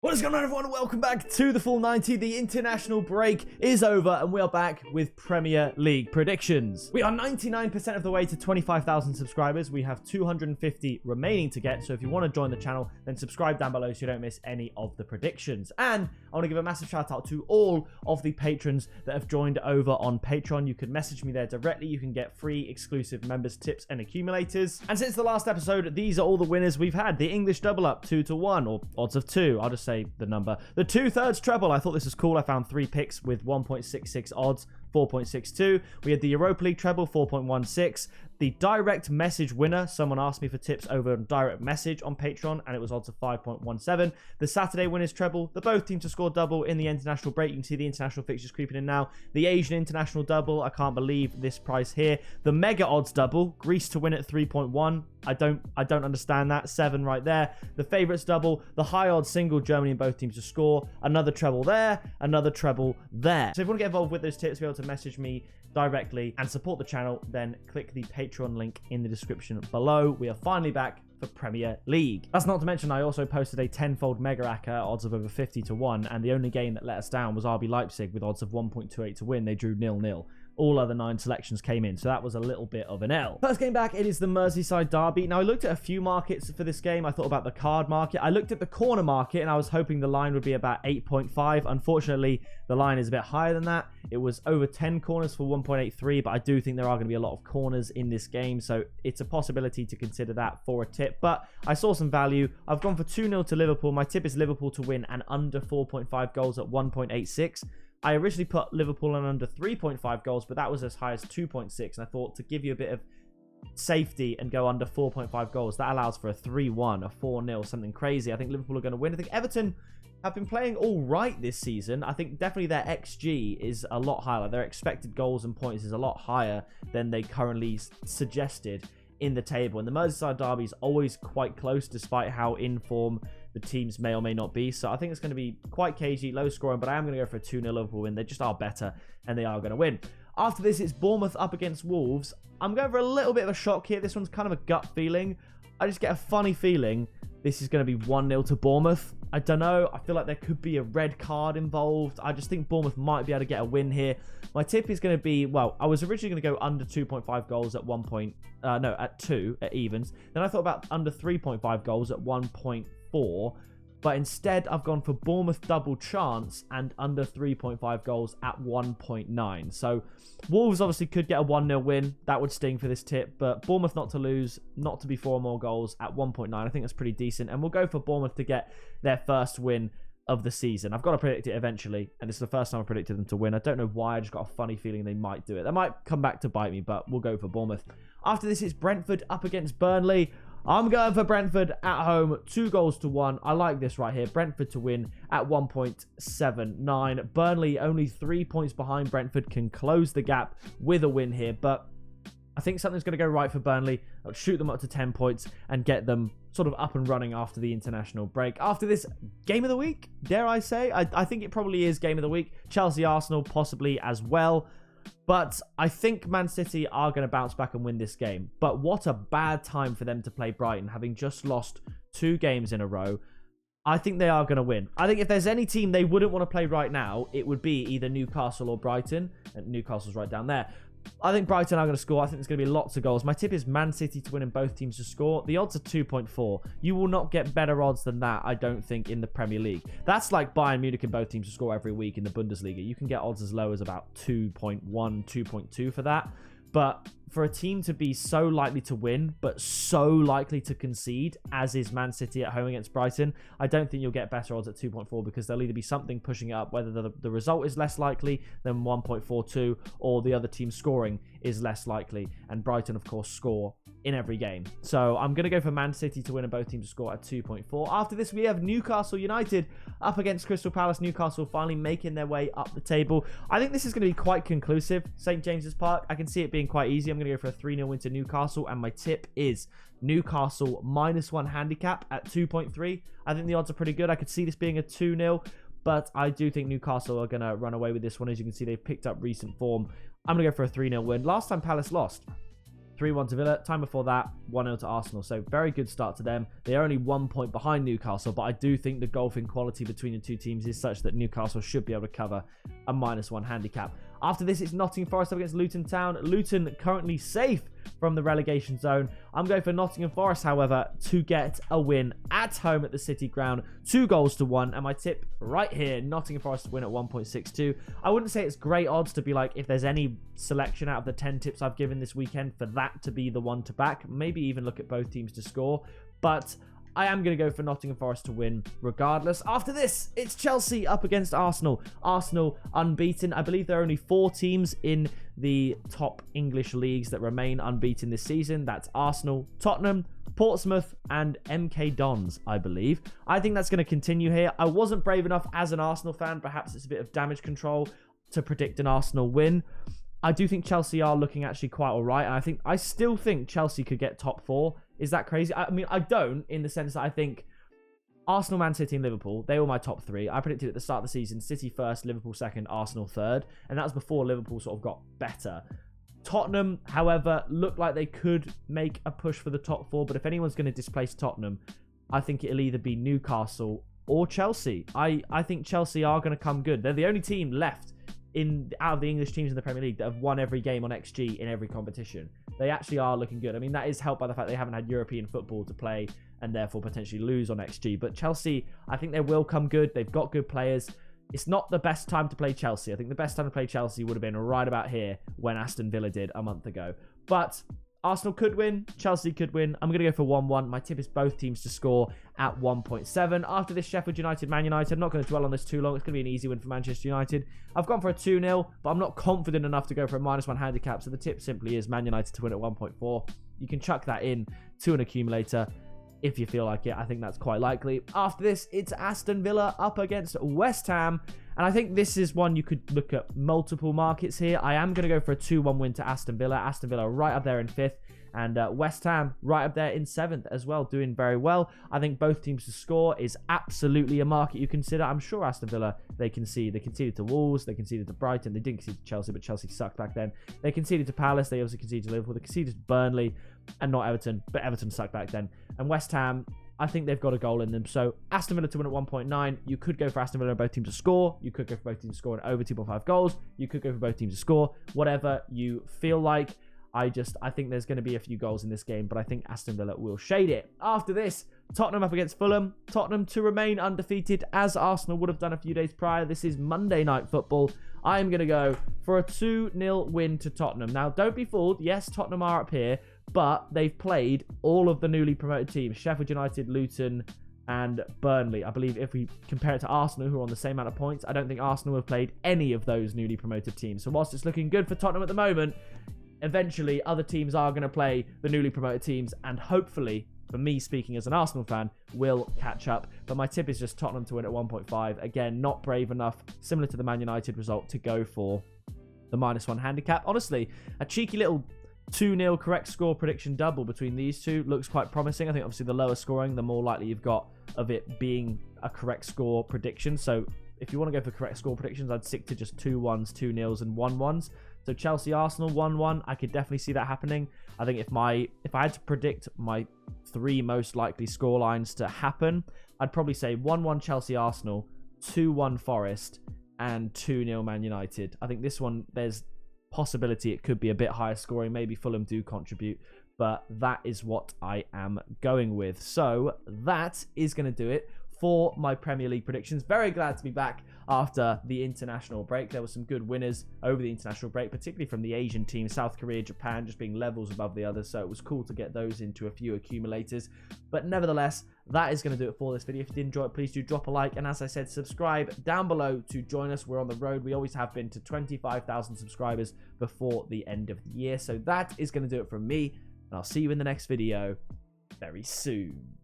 What is going on, everyone? Welcome back to the Full 90. The international break is over and we are back with Premier League predictions. We are 99% of the way to 25,000 subscribers. We have 250 remaining to get. So if you want to join the channel, then subscribe down below so you don't miss any of the predictions. And I want to give a massive shout out to all of the patrons that have joined over on Patreon. You can message me there directly. You can get free exclusive members tips and accumulators. And since the last episode, these are all the winners we've had. The English double up 2-1 or odds of 2. I'll just say the number. The 2/3 treble, I thought this was cool. I found 3 picks with 1.66 odds, 4.62. We had the Europa League treble, 4.16. The direct message winner, someone asked me for tips over direct message on Patreon, and it was odds of 5.17. The Saturday winners treble, the both teams to score double in the international break. You can see the international fixtures creeping in now. The Asian international double, I can't believe this price here. The mega odds double, Greece to win at 3.1. I don't understand that. 7 right there. The favourites double, the high odds single, Germany and both teams to score. Another treble there, another treble there. So if you want to get involved with those tips, be able to message me directly and support the channel, then click the Patreon link in the description below. We are finally back for Premier League. That's not to mention I also posted a 10-fold mega acca, odds of over 50-1, and the only game that let us down was RB Leipzig with odds of 1.28 to win. They drew 0-0. All other 9 selections came in, so that was a little bit of an L. First game back, it is the Merseyside derby. Now, I looked at a few markets for this game. I thought about the card market. I looked at the corner market, and I was hoping the line would be about 8.5. Unfortunately, the line is a bit higher than that. It was over 10 corners for 1.83, but I do think there are going to be a lot of corners in this game, so it's a possibility to consider that for a tip. But I saw some value. I've gone for 2-0 to Liverpool. My tip is Liverpool to win and under 4.5 goals at 1.86. I originally put Liverpool on under 3.5 goals, but that was as high as 2.6. And I thought to give you a bit of safety and go under 4.5 goals, that allows for a 3-1, a 4-0, something crazy. I think Liverpool are going to win. I think Everton have been playing all right this season. I think definitely their XG is a lot higher. Their expected goals and points is a lot higher than they currently suggested in the table. And the Merseyside derby is always quite close, despite how in form the teams may or may not be. So I think it's going to be quite cagey, low scoring, but I am going to go for a 2-0 Liverpool win. They just are better and they are going to win. After this, it's Bournemouth up against Wolves. I'm going for a little bit of a shock here. This one's kind of a gut feeling. I just get a funny feeling this is going to be 1-0 to Bournemouth. I don't know. I feel like there could be a red card involved. I just think Bournemouth might be able to get a win here. My tip is going to be, well, I was originally going to go under 2.5 goals at at 2 at evens. Then I thought about under 3.5 goals at 1.4. But instead, I've gone for Bournemouth double chance and under 3.5 goals at 1.9. So Wolves obviously could get a 1-0 win. That would sting for this tip. But Bournemouth not to lose, not to be 4 or more goals at 1.9. I think that's pretty decent. And we'll go for Bournemouth to get their first win of the season. I've got to predict it eventually. And this is the first time I predicted them to win. I don't know why. I just got a funny feeling they might do it. They might come back to bite me, but we'll go for Bournemouth. After this, it's Brentford up against Burnley. I'm going for Brentford at home, 2-1. I like this right here. Brentford to win at 1.79. Burnley only 3 points behind Brentford, can close the gap with a win here. But I think something's going to go right for Burnley. I'll shoot them up to 10 points and get them sort of up and running after the international break. After this, game of the week, dare I say? I think it probably is game of the week. Chelsea-Arsenal possibly as well. But I think Man City are going to bounce back and win this game. But what a bad time for them to play Brighton, having just lost 2 games in a row. I think they are going to win. I think if there's any team they wouldn't want to play right now, it would be either Newcastle or Brighton. And Newcastle's right down there. I think Brighton are going to score. I think there's going to be lots of goals. My tip is Man City to win and both teams to score. The odds are 2.4. You will not get better odds than that, I don't think, in the Premier League. That's like Bayern Munich and both teams to score every week in the Bundesliga. You can get odds as low as about 2.1, 2.2 for that. But for a team to be so likely to win, but so likely to concede, as is Man City at home against Brighton, I don't think you'll get better odds at 2.4 because there'll either be something pushing it up, whether the result is less likely than 1.42 or the other team scoring is less likely. And Brighton, of course, score in every game. So I'm going to go for Man City to win and both teams to score at 2.4. After this, we have Newcastle United up against Crystal Palace. Newcastle finally making their way up the table. I think this is going to be quite conclusive. St. James's Park, I can see it being quite easy. I'm going to go for a 3-0 win to Newcastle, and my tip is Newcastle -1 handicap at 2.3. I think the odds are pretty good. I could see this being a 2-0, but I do think Newcastle are going to run away with this one. As you can see, they've picked up recent form. I'm going to go for a 3-0 win. Last time Palace lost, 3-1 to Villa. Time before that, 1-0 to Arsenal. So very good start to them. They're only 1 point behind Newcastle, but I do think the golfing quality between the two teams is such that Newcastle should be able to cover a -1 handicap. After this, it's Nottingham Forest up against Luton Town. Luton currently safe from the relegation zone. I'm going for Nottingham Forest, however, to get a win at home at the City Ground. 2-1. And my tip right here, Nottingham Forest to win at 1.62. I wouldn't say it's great odds to be like, if there's any selection out of the 10 tips I've given this weekend, for that to be the one to back. Maybe even look at both teams to score. But I am going to go for Nottingham Forest to win regardless. After this, it's Chelsea up against Arsenal. Arsenal unbeaten. I believe there are only 4 teams in the top English leagues that remain unbeaten this season. That's Arsenal, Tottenham, Portsmouth, and MK Dons, I believe. I think that's going to continue here. I wasn't brave enough as an Arsenal fan. Perhaps it's a bit of damage control to predict an Arsenal win. I do think Chelsea are looking actually quite all right. And I still think Chelsea could get top 4. Is that crazy? I mean, I don't, in the sense that I think Arsenal, Man City, and Liverpool, they were my top 3. I predicted at the start of the season, City first, Liverpool second, Arsenal third. And that was before Liverpool sort of got better. Tottenham, however, looked like they could make a push for the top 4. But if anyone's going to displace Tottenham, I think it'll either be Newcastle or Chelsea. I think Chelsea are going to come good. They're the only team left out of the English teams in the Premier League that have won every game on XG in every competition. They actually are looking good. I mean, that is helped by the fact they haven't had European football to play and therefore potentially lose on XG. But Chelsea, I think they will come good. They've got good players. It's not the best time to play Chelsea. I think the best time to play Chelsea would have been right about here when Aston Villa did a month ago. But Arsenal could win. Chelsea could win. I'm going to go for 1-1. My tip is both teams to score at 1.7. After this, Sheffield United, Man United. I'm not going to dwell on this too long. It's going to be an easy win for Manchester United. I've gone for a 2-0, but I'm not confident enough to go for a -1 handicap. So the tip simply is Man United to win at 1.4. You can chuck that in to an accumulator if you feel like it. I think that's quite likely. After this, it's Aston Villa up against West Ham. And I think this is one you could look at multiple markets here. I am going to go for a 2-1 win to Aston Villa. Aston Villa right up there in 5th. And West Ham right up there in 7th as well, doing very well. I think both teams to score is absolutely a market you consider. I'm sure Aston Villa, they conceded. They conceded to Wolves. They conceded to Brighton. They didn't concede to Chelsea, but Chelsea sucked back then. They conceded to Palace. They also conceded to Liverpool. They conceded to Burnley and not Everton, but Everton sucked back then. And West Ham, I think they've got a goal in them. So Aston Villa to win at 1.9. You could go for Aston Villa and both teams to score. You could go for both teams to score and over 2.5 goals. You could go for both teams to score. Whatever you feel like. I think there's going to be a few goals in this game, but I think Aston Villa will shade it. After this, Tottenham up against Fulham. Tottenham to remain undefeated as Arsenal would have done a few days prior. This is Monday Night Football. I am going to go for a 2-0 win to Tottenham. Now, don't be fooled. Yes, Tottenham are up here, but they've played all of the newly promoted teams. Sheffield United, Luton, and Burnley. I believe if we compare it to Arsenal, who are on the same amount of points, I don't think Arsenal have played any of those newly promoted teams. So whilst it's looking good for Tottenham at the moment, eventually other teams are going to play the newly promoted teams, and hopefully, for me speaking as an Arsenal fan, will catch up. But my tip is just Tottenham to win at 1.5. Again, not brave enough, similar to the Man United result, to go for the -1 handicap. Honestly, a cheeky little 2-0 correct score prediction double between these two looks quite promising. I think obviously the lower scoring, the more likely you've got of it being a correct score prediction. So if you want to go for correct score predictions, I'd stick to just 2-1s, 2-0s, and 1-1s. So Chelsea, Arsenal, 1-1. I could definitely see that happening. I think if I had to predict my 3 most likely scorelines to happen, I'd probably say 1-1 Chelsea, Arsenal, 2-1 Forest, and 2-0 Man United. I think this one, there's possibility it could be a bit higher scoring. Maybe Fulham do contribute, but that is what I am going with. So that is going to do it for my Premier League predictions. Very glad to be back after the international break. There were some good winners over the international break, particularly from the Asian teams, South Korea, Japan, just being levels above the others. So it was cool to get those into a few accumulators. But nevertheless, that is going to do it for this video. If you did enjoy it, please do drop a like. And as I said, subscribe down below to join us. We're on the road. We always have been to 25,000 subscribers before the end of the year. So that is going to do it from me. And I'll see you in the next video very soon.